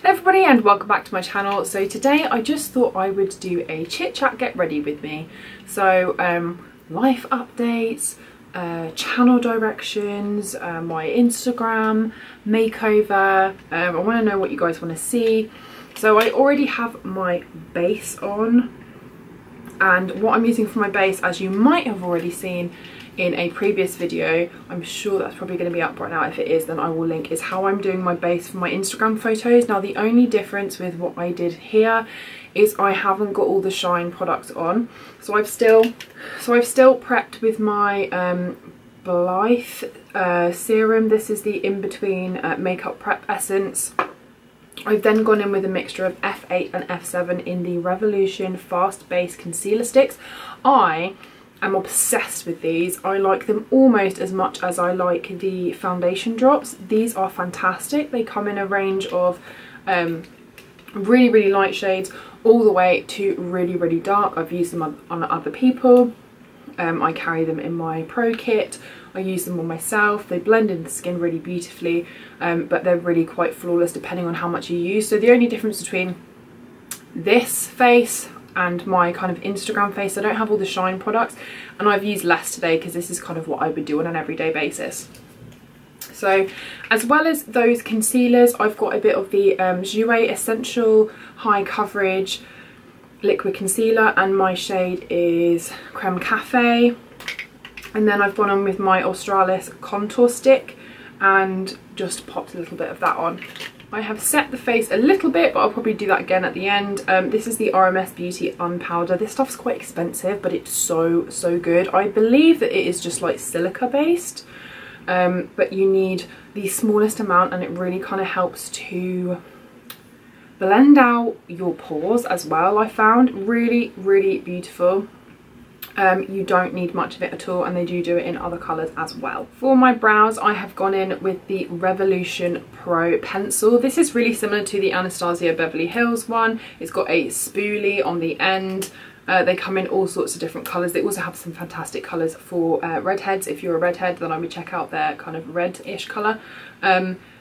Everybody, and welcome back to my channel. So today I just thought I would do a chit chat get ready with me. So life updates, channel directions, my Instagram makeover. I want to know what you guys want to see. So I already have my base on, and what I'm using for my base, as you might have already seen in a previous video, I'm sure that's probably going to be up right now. If it is, then I will link, is how I'm doing my base for my Instagram photos. Now the only difference with what I did here is I haven't got all the shine products on, so I've still prepped with my Blythe serum. This is the in-between makeup prep essence. I've then gone in with a mixture of F8 and F7 in the Revolution Fast Base Concealer Sticks. I'm obsessed with these. I like them almost as much as I like the foundation drops. These are fantastic. They come in a range of really light shades all the way to really dark. I've used them on other people. I carry them in my pro kit. I use them on myself. They blend in the skin really beautifully, but they're really quite flawless depending on how much you use. So the only difference between this face and my kind of Instagram face, I don't have all the shine products, and I've used less today because this is kind of what I would do on an everyday basis. So as well as those concealers, I've got a bit of the Jouer Essential High Coverage Liquid Concealer, and my shade is Creme Cafe. And then I've gone on with my Australis Contour Stick and just popped a little bit of that on. I have set the face a little bit, but I'll probably do that again at the end. This is the RMS Beauty Unpowder. This stuff's quite expensive, but it's so good. I believe that it is just like silica based, but you need the smallest amount, and it really kind of helps to blend out your pores as well. I found really beautiful. You don't need much of it at all, and they do it in other colours as well. For my brows, I have gone in with the Revolution Pro Pencil. This is really similar to the Anastasia Beverly Hills one. It's got a spoolie on the end. They come in all sorts of different colours. They also have some fantastic colours for redheads. If you're a redhead, then I would check out their kind of red-ish colour.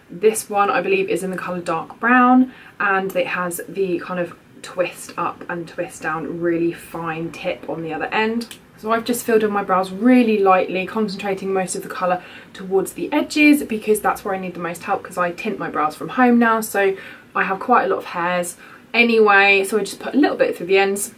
This one, I believe, is in the colour dark brown, and it has the kind of twist up and twist down really fine tip on the other end. So I've just filled in my brows really lightly, concentrating most of the colour towards the edges because that's where I need the most help, because I tint my brows from home now, so I have quite a lot of hairs anyway, so I just put a little bit through the ends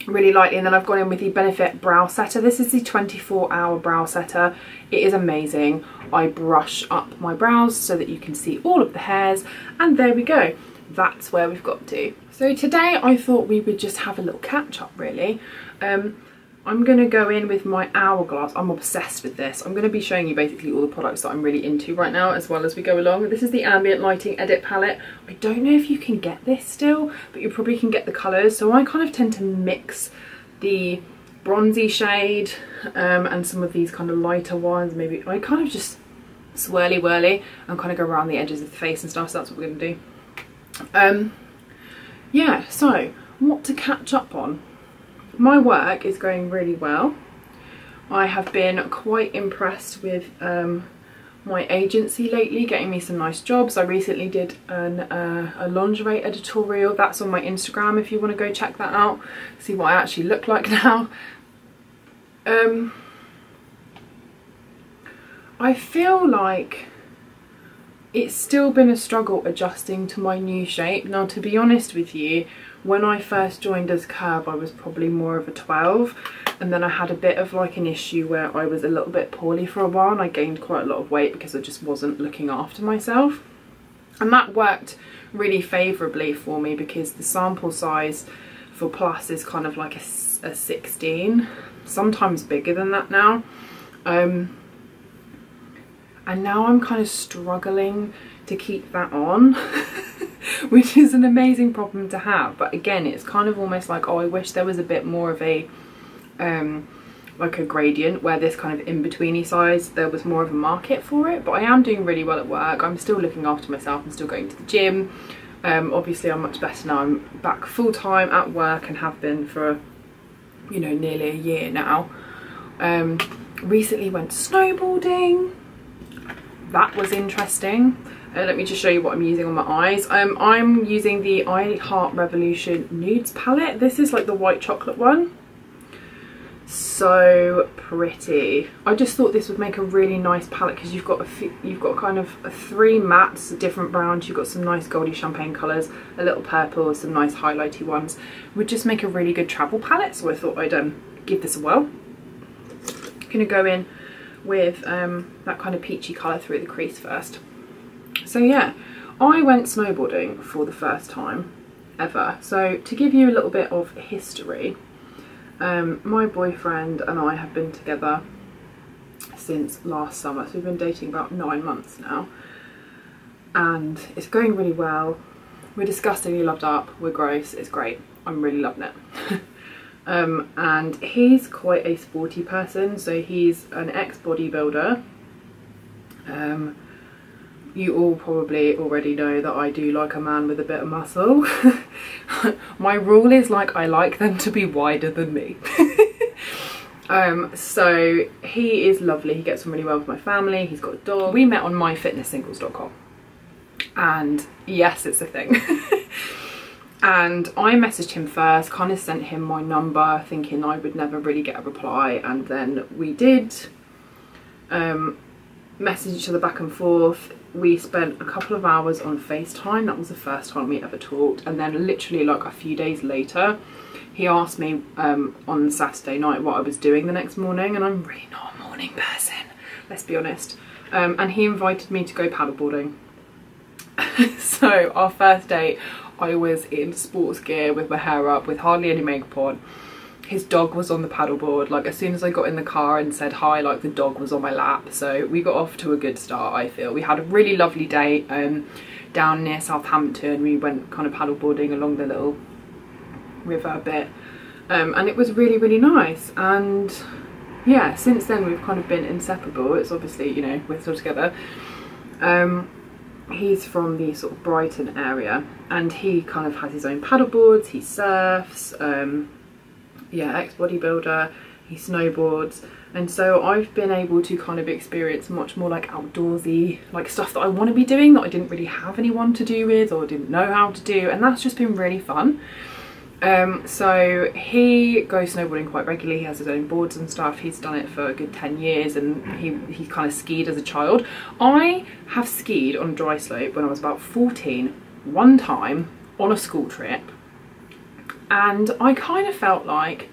really lightly. And then I've gone in with the Benefit Brow Setter. This is the 24-hour brow setter. It is amazing. I brush up my brows so that you can see all of the hairs, and there we go. That's where we've got to. So today I thought we would just have a little catch up really. I'm going to go in with my Hourglass. I'm obsessed with this. I'm going to be showing you basically all the products that I'm really into right now as well as we go along. This is the Ambient Lighting Edit Palette. I don't know if you can get this still, but you probably can get the colours. So I kind of tend to mix the bronzy shade and some of these kind of lighter ones. Maybe I kind of just swirly whirly and kind of go around the edges of the face and stuff. So that's what we're going to do. Yeah, so what to catch up on. My work is going really well. I have been quite impressed with my agency lately, getting me some nice jobs. I recently did a lingerie editorial. That's on my Instagram if you want to go check that out, see what I actually look like now. I feel like it's still been a struggle adjusting to my new shape. Now, to be honest with you, when I first joined as Curve, I was probably more of a 12, and then I had a bit of like an issue where I was a little bit poorly for a while, and I gained quite a lot of weight because I just wasn't looking after myself. And that worked really favourably for me because the sample size for Plus is kind of like a 16, sometimes bigger than that now. And now I'm kind of struggling to keep that on, which is an amazing problem to have. But again, it's kind of almost like, oh, I wish there was a bit more of a like a gradient where this kind of in-betweeny size, there was more of a market for it. But I am doing really well at work. I'm still looking after myself. I'm still going to the gym. Obviously I'm much better now. I'm back full-time at work and have been for, you know, nearly a year now. Recently went snowboarding. That was interesting. Let me just show you what I'm using on my eyes. I'm using the I Heart Revolution Nudes palette. This is like the white chocolate one. So pretty. I just thought this would make a really nice palette because you've got kind of 3 mattes, different browns. You've got some nice goldy champagne colours, a little purple, some nice highlighty ones. Would just make a really good travel palette. So I thought I'd give this a whirl. I'm gonna go in with that kind of peachy colour through the crease first. So yeah, I went snowboarding for the first time ever. So to give you a little bit of history, my boyfriend and I have been together since last summer, so we've been dating about 9 months now, and it's going really well. We're disgustingly loved up, we're gross, it's great, I'm really loving it. And he's quite a sporty person, so he's an ex-bodybuilder. You all probably already know that I do like a man with a bit of muscle. My rule is like I like them to be wider than me. So he is lovely, he gets on really well with my family, he's got a dog. We met on myfitnesssingles.com, and yes, it's a thing. And I messaged him first, kind of sent him my number thinking I would never really get a reply, and then we did message each other back and forth. We spent a couple of hours on FaceTime. That was the first time we ever talked, and then literally like a few days later he asked me on Saturday night what I was doing the next morning, and I'm really not a morning person, let's be honest, and he invited me to go paddleboarding. So our first date, I was in sports gear with my hair up, with hardly any makeup on. His dog was on the paddleboard. Like as soon as I got in the car and said hi, like the dog was on my lap. So we got off to a good start, I feel. We had a really lovely day down near Southampton. We went kind of paddleboarding along the little river a bit, and it was really, really nice. And yeah, since then we've kind of been inseparable. It's obviously, you know, we're still together. He's from the sort of Brighton area, and he kind of has his own paddleboards, he surfs, yeah, ex-bodybuilder, he snowboards, and so I've been able to kind of experience much more like outdoorsy, like stuff that I want to be doing that I didn't really have anyone to do with or didn't know how to do, and that's just been really fun. So he goes snowboarding quite regularly, he has his own boards and stuff, he's done it for a good 10 years, and he kind of skied as a child. I have skied on dry slope when I was about 14 one time on a school trip, and I kind of felt like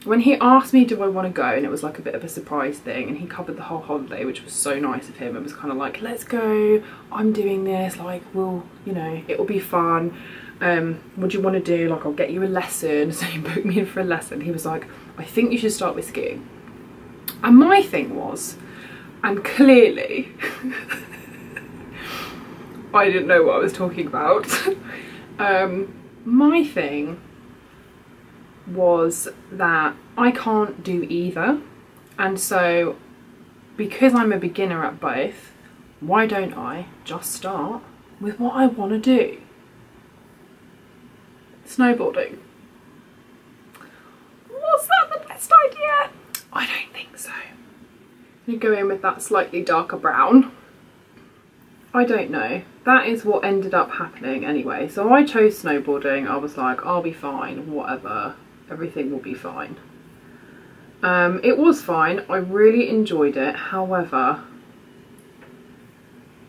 when he asked me do I want to go, and it was like a bit of a surprise thing, and he covered the whole holiday, which was so nice of him. It was kind of like, let's go, I'm doing this, like, we'll, you know, it'll be fun. What do you want to do? Like, I'll get you a lesson. So he booked me in for a lesson. He was like, I think you should start with skiing. And my thing was, and clearly I didn't know what I was talking about. My thing was that I can't do either, and so because I'm a beginner at both, why don't I just start with what I want to do? Snowboarding. Was that the best idea? I don't think so. You go in with that slightly darker brown. I don't know. That is what ended up happening anyway. So I chose snowboarding. I was like, I'll be fine, whatever. Everything will be fine. It was fine. I really enjoyed it. However,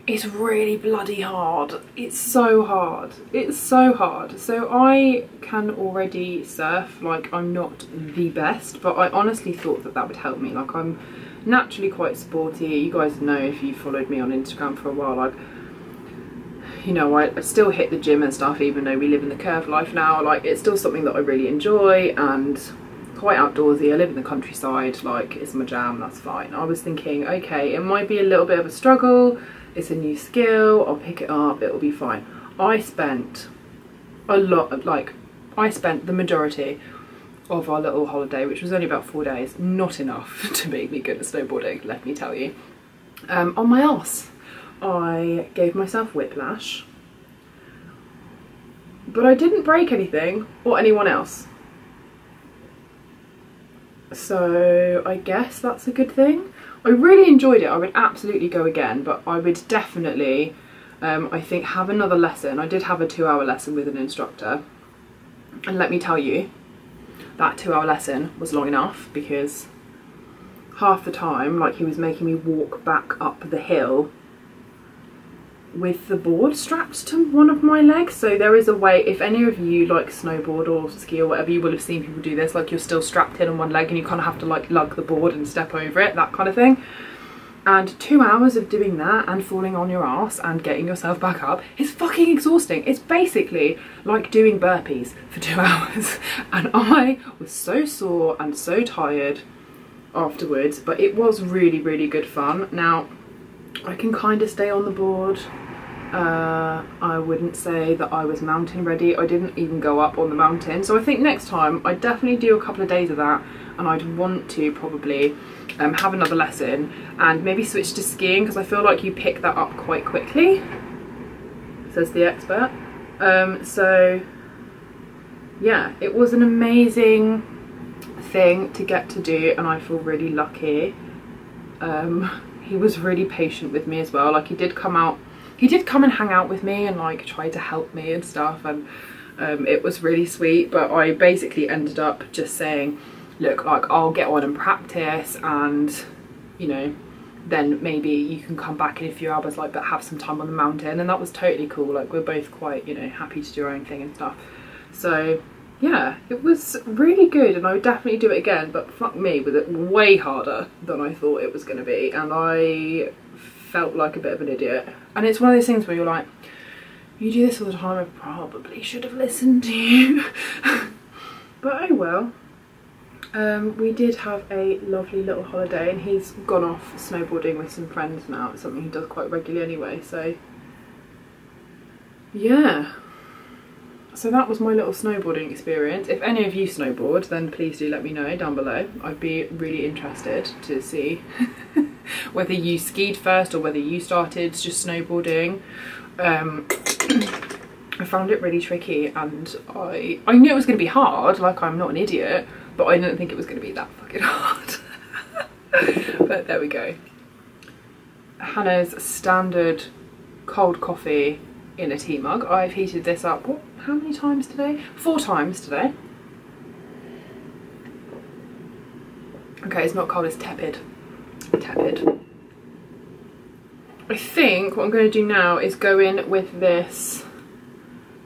it's really bloody hard. It's so hard. It's so hard. So I can already surf. Like, I'm not the best, but I honestly thought that that would help me. Like, I'm naturally quite sporty. You guys know if you followed me on Instagram for a while, like, you know, I still hit the gym and stuff, even though we live in the curve life now. Like, it's still something that I really enjoy, and quite outdoorsy. I live in the countryside, like, it's my jam, that's fine. I was thinking, okay, it might be a little bit of a struggle, it's a new skill, I'll pick it up, it'll be fine. I spent a lot of, like, I spent the majority of our little holiday, which was only about 4 days, not enough to make me good at snowboarding, let me tell you, on my arse. I gave myself whiplash, but I didn't break anything or anyone else. So I guess that's a good thing. I really enjoyed it. I would absolutely go again, but I would definitely, I think, have another lesson. I did have a 2-hour lesson with an instructor, and let me tell you, that 2-hour lesson was long enough, because half the time, like, he was making me walk back up the hill with the board strapped to one of my legs. So there is a way, if any of you like snowboard or ski or whatever, you will have seen people do this, like you're still strapped in on one leg and you kind of have to like lug the board and step over it, that kind of thing. And 2 hours of doing that and falling on your ass and getting yourself back up is fucking exhausting. It's basically like doing burpees for 2 hours. And I was so sore and so tired afterwards, but it was really, really good fun. Now, I can kind of stay on the board. I wouldn't say that I was mountain ready. I didn't even go up on the mountain. So I think next time I'd definitely do a couple of days of that, and I'd want to probably have another lesson and maybe switch to skiing, because I feel like you pick that up quite quickly, says the expert. So yeah, it was an amazing thing to get to do, and I feel really lucky. He was really patient with me as well. Like, he did come and hang out with me and like try to help me and stuff, and it was really sweet. But I basically ended up just saying, look, like, I'll get on and practice, and you know, then maybe you can come back in a few hours, like, but have some time on the mountain. And that was totally cool. Like, we're both quite, you know, happy to do our own thing and stuff. So yeah, it was really good, and I would definitely do it again, but fuck me, was it way harder than I thought it was going to be, and I felt like a bit of an idiot. And it's one of those things where you're like, you do this all the time, I probably should have listened to you. But oh well. We did have a lovely little holiday, and he's gone off snowboarding with some friends now. It's something he does quite regularly anyway, so yeah. So that was my little snowboarding experience. If any of you snowboard, then please do let me know down below. I'd be really interested to see whether you skied first or whether you started just snowboarding. I found it really tricky, and I knew it was going to be hard, like, I'm not an idiot, but I didn't think it was going to be that fucking hard. But there we go. Hannah's standard cold coffee in a tea mug. I've heated this up, what, how many times today? 4 times today. Okay, it's not cold, it's tepid. Tepid. I think what I'm going to do now is go in with this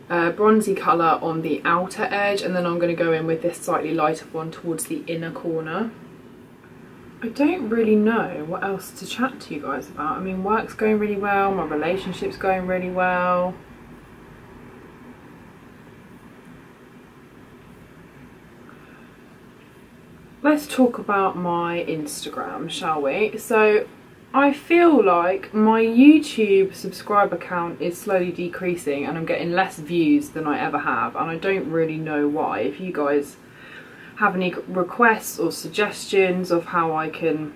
bronzy colour on the outer edge, and then I'm going to go in with this slightly lighter one towards the inner corner. I don't really know what else to chat to you guys about. I mean, work's going really well, my relationship's going really well. Let's talk about my Instagram, shall we? So I feel like my YouTube subscriber count is slowly decreasing, and I'm getting less views than I ever have, and I don't really know why. If you guys have any requests or suggestions of how I can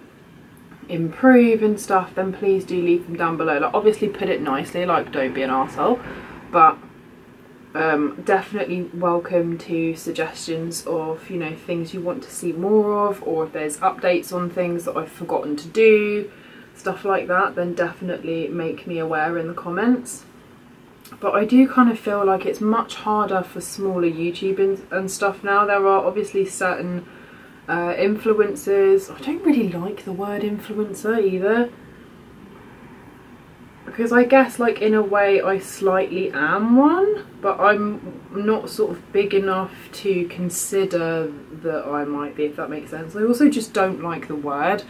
improve and stuff, then please do leave them down below. Like, obviously put it nicely, like, don't be an arsehole, but definitely welcome to suggestions of, you know, things you want to see more of, or if there's updates on things that I've forgotten to do, stuff like that, then definitely make me aware in the comments. But I do kind of feel like it's much harder for smaller YouTubers and stuff now. There are obviously certain influencers. I don't really like the word influencer either, because I guess, like, in a way I slightly am one, but I'm not sort of big enough to consider that I might be, if that makes sense. I also just don't like the word.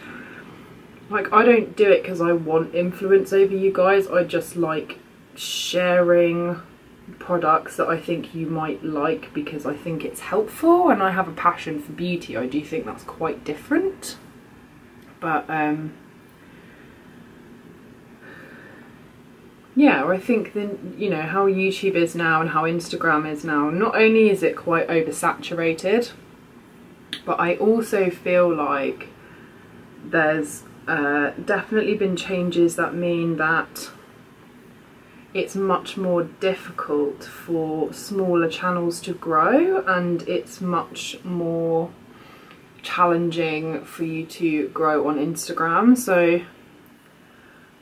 Like, I don't do it because I want influence over you guys. I just like sharing products that I think you might like because I think it's helpful, and I have a passion for beauty. I do think that's quite different. But yeah, I think then, you know, how YouTube is now and how Instagram is now, not only is it quite oversaturated, but I also feel like there's definitely been changes that mean that it's much more difficult for smaller channels to grow, and it's much more challenging for you to grow on Instagram. So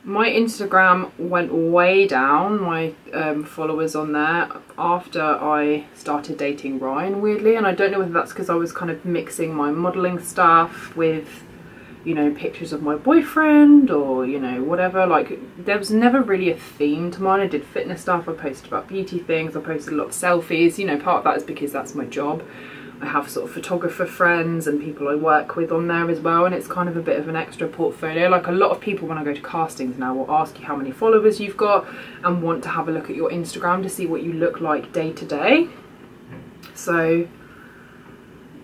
my Instagram went way down, my followers on there, after I started dating Ryan, weirdly, and I don't know whether that's because I was kind of mixing my modelling stuff with, you know, pictures of my boyfriend, or, you know, whatever. Like, there was never really a theme to mine. I did fitness stuff, I posted about beauty things, I posted a lot of selfies. You know, part of that is because that's my job. I have sort of photographer friends and people I work with on there as well, and it's kind of a bit of an extra portfolio. Like, a lot of people when I go to castings now will ask you how many followers you've got and want to have a look at your Instagram to see what you look like day to day. So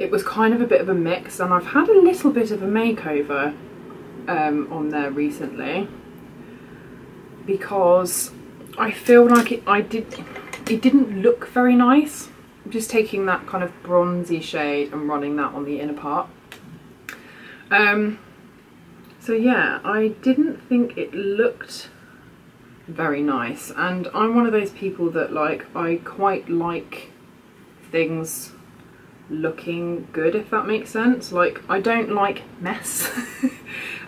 it was kind of a bit of a mix, and I've had a little bit of a makeover on there recently, because I feel like it didn't look very nice. I'm just taking that kind of bronzy shade and running that on the inner part. So yeah, I didn't think it looked very nice, and I'm one of those people that, like, I quite like things looking good, if that makes sense. Like, I don't like mess.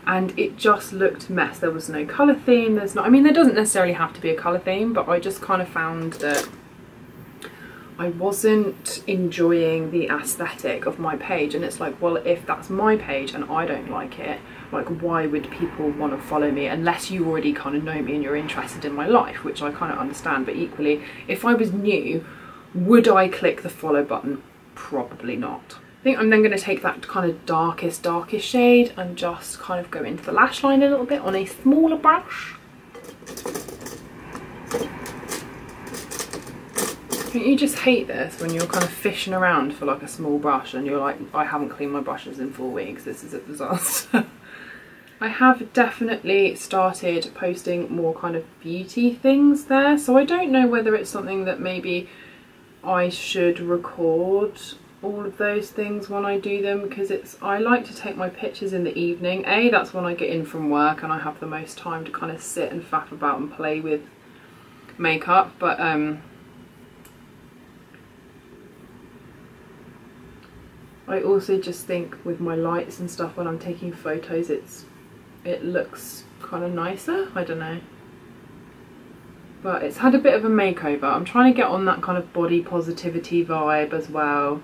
And it just looked mess. There was no colour theme, there's not, I mean, there doesn't necessarily have to be a colour theme, but I just kind of found that I wasn't enjoying the aesthetic of my page. And it's like, well, if that's my page and I don't like it, like, why would people want to follow me unless you already kind of know me and you're interested in my life, which I kind of understand. But equally, if I was new, would I click the follow button? Probably not. I think I'm then going to take that kind of darkest shade and just kind of go into the lash line a little bit on a smaller brush. Don't you just hate this when you're kind of fishing around for like a small brush and you're like, I haven't cleaned my brushes in 4 weeks, this is a disaster. I have definitely started posting more kind of beauty things there, so I don't know whether it's something that maybe I should record all of those things when I do them, because I like to take my pictures in the evening. That's when I get in from work and I have the most time to kind of sit and faff about and play with makeup, but I also just think with my lights and stuff when I'm taking photos, it looks kind of nicer, I don't know. But it's had a bit of a makeover. I'm trying to get on that kind of body positivity vibe as well,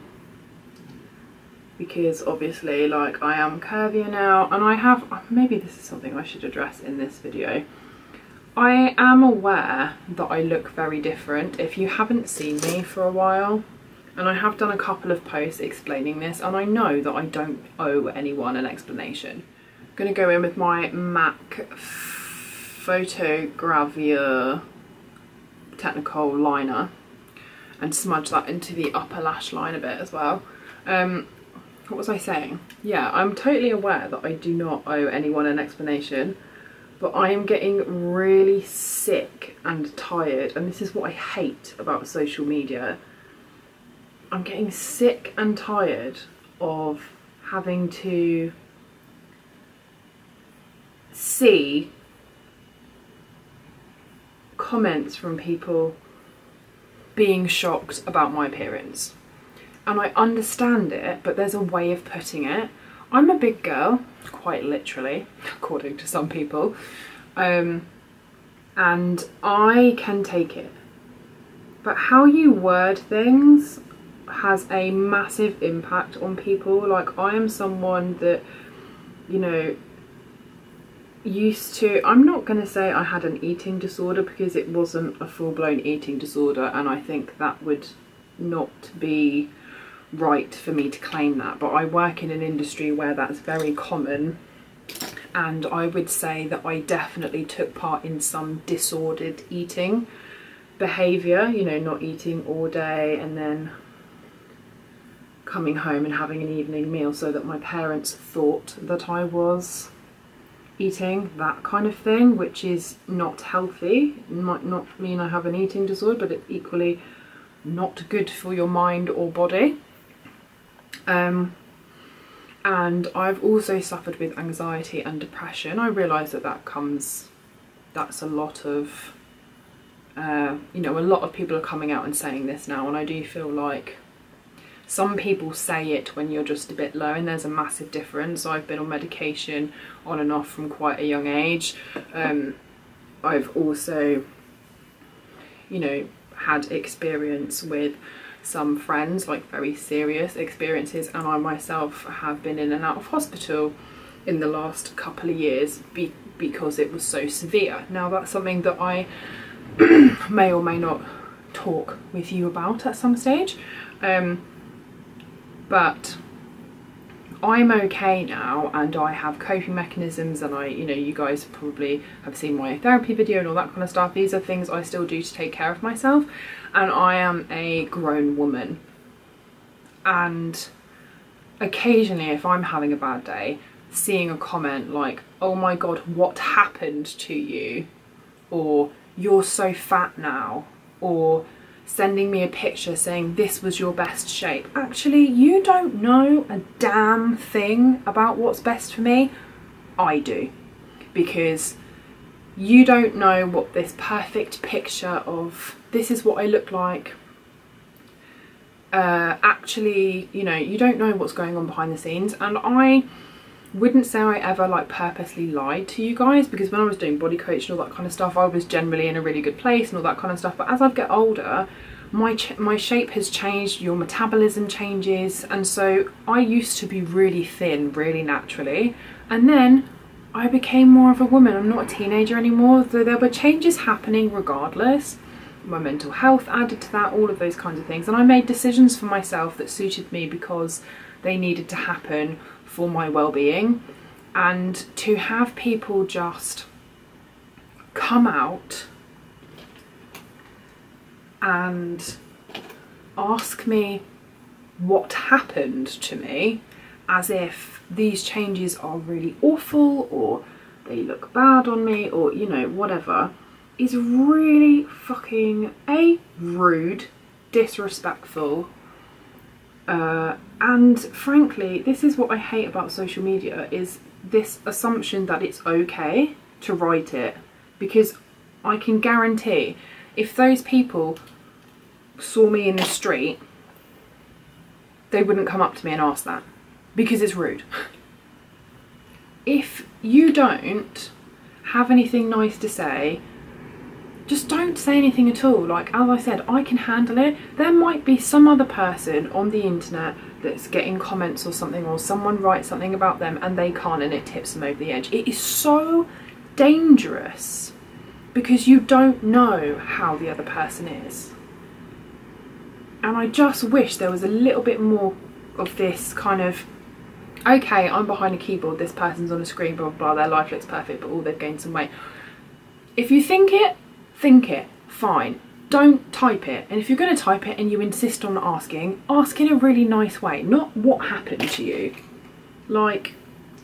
because obviously, like, I am curvier now, and I have, maybe this is something I should address in this video. I am aware that I look very different if you haven't seen me for a while. And I have done a couple of posts explaining this, and I know that I don't owe anyone an explanation. I'm going to go in with my MAC Photogravure Technical liner and smudge that into the upper lash line a bit as well. What was I saying? Yeah, I'm totally aware that I do not owe anyone an explanation, but I am getting really sick and tired, and this is what I hate about social media. I'm getting sick and tired of having to see comments from people being shocked about my appearance. And I understand it, but there's a way of putting it. I'm a big girl, quite literally, according to some people, and I can take it. But how you word things has a massive impact on people. Like, I am someone that, you know, used to, I'm not going to say I had an eating disorder, because it wasn't a full-blown eating disorder, and I think that would not be right for me to claim that, but I work in an industry where that's very common, and I would say that I definitely took part in some disordered eating behaviour, you know, not eating all day and then coming home and having an evening meal so that my parents thought that I was eating, that kind of thing, which is not healthy. It might not mean I have an eating disorder, but it's equally not good for your mind or body. And I've also suffered with anxiety and depression. I realise that that's a lot of, you know, a lot of people are coming out and saying this now, and I do feel like some people say it when you're just a bit low, and there's a massive difference. I've been on medication on and off from quite a young age. I've also, you know, had experience with some friends, like very serious experiences, and I myself have been in and out of hospital in the last couple of years because it was so severe. Now that's something that I may or may not talk with you about at some stage, but I'm okay now, and I have coping mechanisms, and you know, you guys probably have seen my therapy video and all that kind of stuff. These are things I still do to take care of myself, and I am a grown woman, and occasionally if I'm having a bad day, seeing a comment like, oh my god, what happened to you, or you're so fat now, or sending me a picture saying this was your best shape. Actually, you don't know a damn thing about what's best for me. I do, because you don't know what this perfect picture of this is what I look like, actually, you know, you don't know what's going on behind the scenes. And I wouldn't say I ever like purposely lied to you guys, because when I was doing body coach and all that kind of stuff, I was generally in a really good place and all that kind of stuff. But as I get older, my shape has changed, your metabolism changes, and so I used to be really thin really naturally, and then I became more of a woman. I'm not a teenager anymore, so there were changes happening regardless. My mental health added to that, all of those kinds of things, and I made decisions for myself that suited me because they needed to happen for my well-being. And to have people just come out and ask me what happened to me, as if these changes are really awful or they look bad on me, or you know, whatever, is really fucking rude, disrespectful, and frankly, this is what I hate about social media, is this assumption that it's okay to write it, because I can guarantee if those people saw me in the street, they wouldn't come up to me and ask that, because it's rude. If you don't have anything nice to say, just don't say anything at all. Like, as I said, I can handle it. There might be some other person on the internet that's getting comments or something, or someone writes something about them and they can't, and it tips them over the edge. It is so dangerous, because you don't know how the other person is. And I just wish there was a little bit more of this kind of, okay, I'm behind a keyboard, this person's on a screen, blah, blah, blah, their life looks perfect, but they've gained some weight. If you think it, fine. Don't type it. And if you're going to type it and you insist on asking, ask in a really nice way, not what happened to you. Like,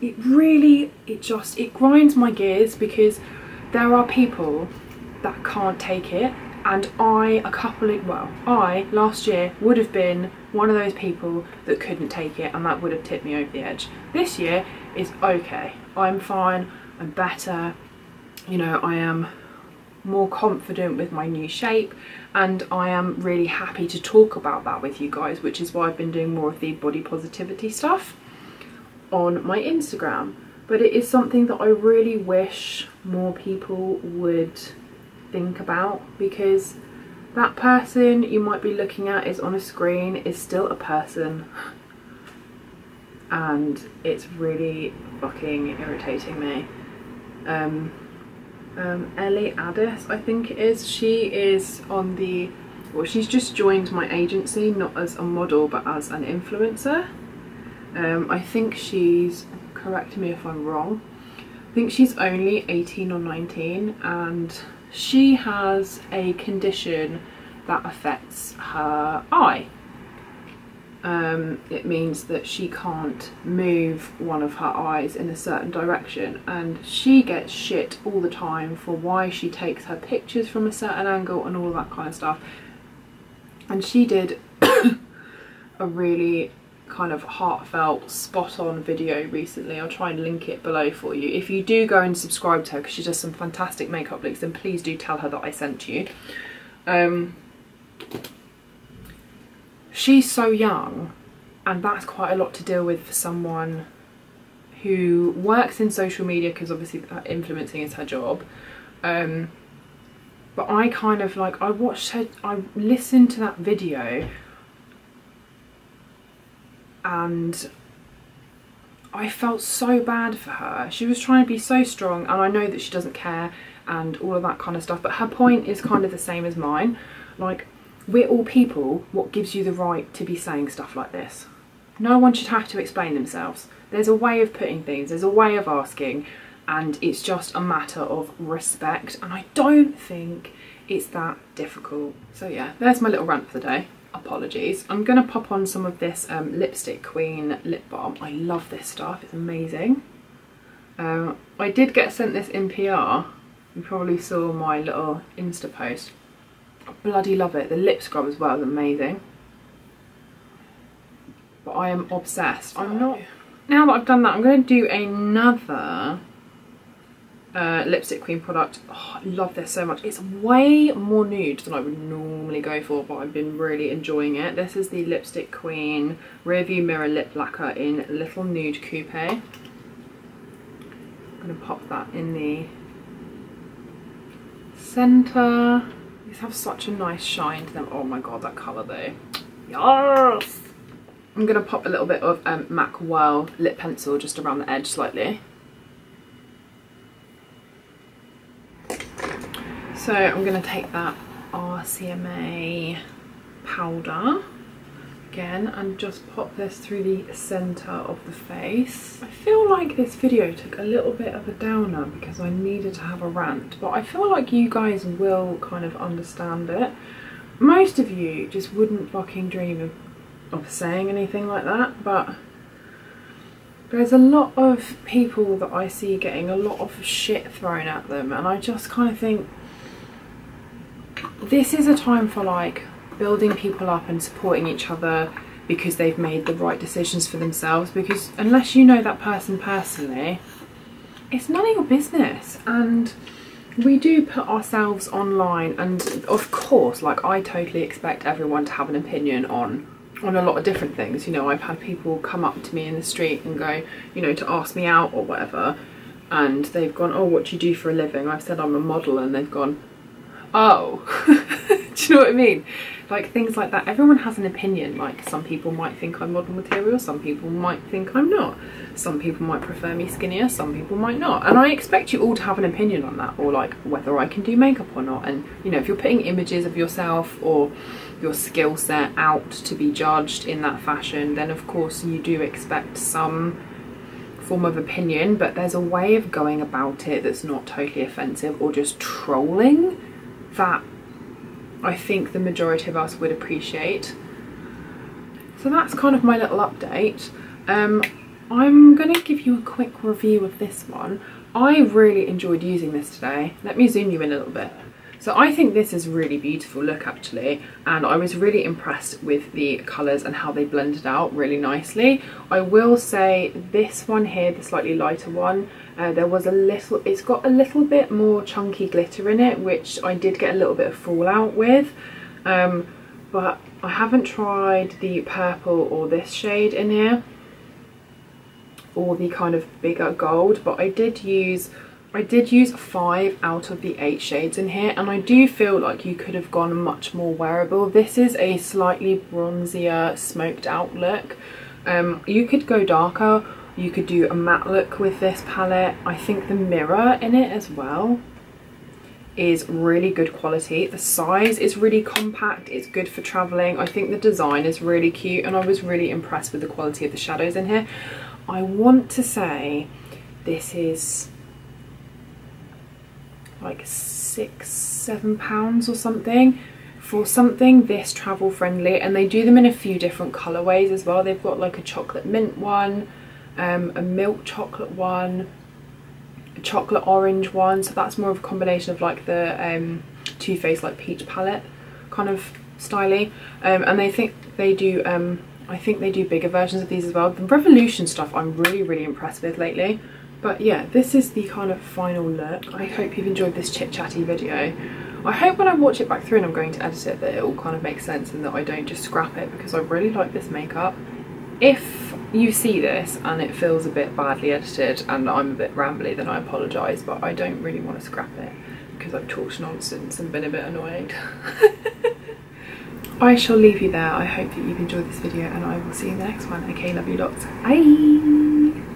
it grinds my gears, because there are people that can't take it, and I last year would have been one of those people that couldn't take it, and that would have tipped me over the edge. This year is okay. I'm fine, I'm better, you know, I am more confident with my new shape, and I am really happy to talk about that with you guys, which is why I've been doing more of the body positivity stuff on my Instagram. But it is something that I really wish more people would think about, because that person you might be looking at is on a screen is still a person, and it's really fucking irritating me. Ellie Addis, I think it is, she is on the, well, she's just joined my agency, not as a model but as an influencer. I think she's, correct me if I'm wrong, I think she's only 18 or 19, and she has a condition that affects her eye. It means that she can't move one of her eyes in a certain direction, and she gets shit all the time for why she takes her pictures from a certain angle and all that kind of stuff. And she did a really kind of heartfelt, spot on video recently. I'll try and link it below for you. If you do go and subscribe to her, because she does some fantastic makeup looks, then please do tell her that I sent you. she's so young, and that's quite a lot to deal with for someone who works in social media, because obviously influencing is her job. But I kind of like, I watched her, I listened to that video, and I felt so bad for her. She was trying to be so strong, and I know that she doesn't care and all of that kind of stuff, but her point is kind of the same as mine. Like, we're all people. What gives you the right to be saying stuff like this? No one should have to explain themselves. There's a way of putting things, there's a way of asking, and it's just a matter of respect, and I don't think it's that difficult. So yeah, there's my little rant for the day. Apologies. I'm gonna pop on some of this Lipstick Queen lip balm. I love this stuff, it's amazing. I did get sent this in PR. You probably saw my little Insta post. I bloody love it. The lip scrub as well is amazing. But I am obsessed. I'm not... Now that I've done that, I'm going to do another Lipstick Queen product. Oh, I love this so much. It's way more nude than I would normally go for, but I've been really enjoying it. This is the Lipstick Queen Rearview Mirror Lip Lacquer in Little Nude Coupe. I'm going to pop that in the centre. These have such a nice shine to them. Oh my god, that colour though. Yes! I'm going to pop a little bit of MAC Whirl lip pencil just around the edge slightly. So I'm going to take that RCMA powder again and just pop this through the centre of the face. I feel like this video took a little bit of a downer because I needed to have a rant, but I feel like you guys will kind of understand it. Most of you just wouldn't fucking dream of saying anything like that, but there's a lot of people that I see getting a lot of shit thrown at them, and I just kind of think this is a time for like building people up and supporting each other because they've made the right decisions for themselves, because unless you know that person personally, it's none of your business. And we do put ourselves online, and of course, like, I totally expect everyone to have an opinion on a lot of different things. You know, I've had people come up to me in the street and go, you know, to ask me out or whatever, and they've gone, oh, what do you do for a living? I've said I'm a model, and they've gone, oh. Do you know what I mean? Like, things like that. Everyone has an opinion. Like, some people might think I'm model material, some people might think I'm not, some people might prefer me skinnier, some people might not, and I expect you all to have an opinion on that, or like whether I can do makeup or not. And you know, if you're putting images of yourself or your skill set out to be judged in that fashion, then of course you do expect some form of opinion, but there's a way of going about it that's not totally offensive or just trolling that I think the majority of us would appreciate. So that's kind of my little update. I'm going to give you a quick review of this one. I really enjoyed using this today. Let me zoom you in a little bit. So I think this is a really beautiful look actually, and I was really impressed with the colours and how they blended out really nicely. I will say this one here, the slightly lighter one, there was a little, it's got a little bit more chunky glitter in it, which I did get a little bit of fallout with, but I haven't tried the purple or this shade in here, or the kind of bigger gold, but I did use 5 out of the 8 shades in here, and I do feel like you could have gone much more wearable. This is a slightly bronzier, smoked out look. You could go darker, you could do a matte look with this palette. I think the mirror in it as well is really good quality. The size is really compact, it's good for traveling. I think the design is really cute, and I was really impressed with the quality of the shadows in here. I want to say this is like £6–7 or something for something this travel friendly, and they do them in a few different colorways as well. They've got like a chocolate mint one, a milk chocolate one, a chocolate orange one, so that's more of a combination of like the Too Faced like peach palette kind of styling, and they think they do I think they do bigger versions of these as well. The Revolution stuff I'm really impressed with lately. But yeah, this is the kind of final look. I hope you've enjoyed this chit chatty video. I hope when I watch it back through and I'm going to edit it that it all kind of makes sense and that I don't just scrap it, because I really like this makeup. If you see this and it feels a bit badly edited and I'm a bit rambly, then I apologise, but I don't really want to scrap it because I've talked nonsense and been a bit annoyed. I shall leave you there. I hope that you've enjoyed this video and I will see you in the next one. Okay, love you lots. Bye!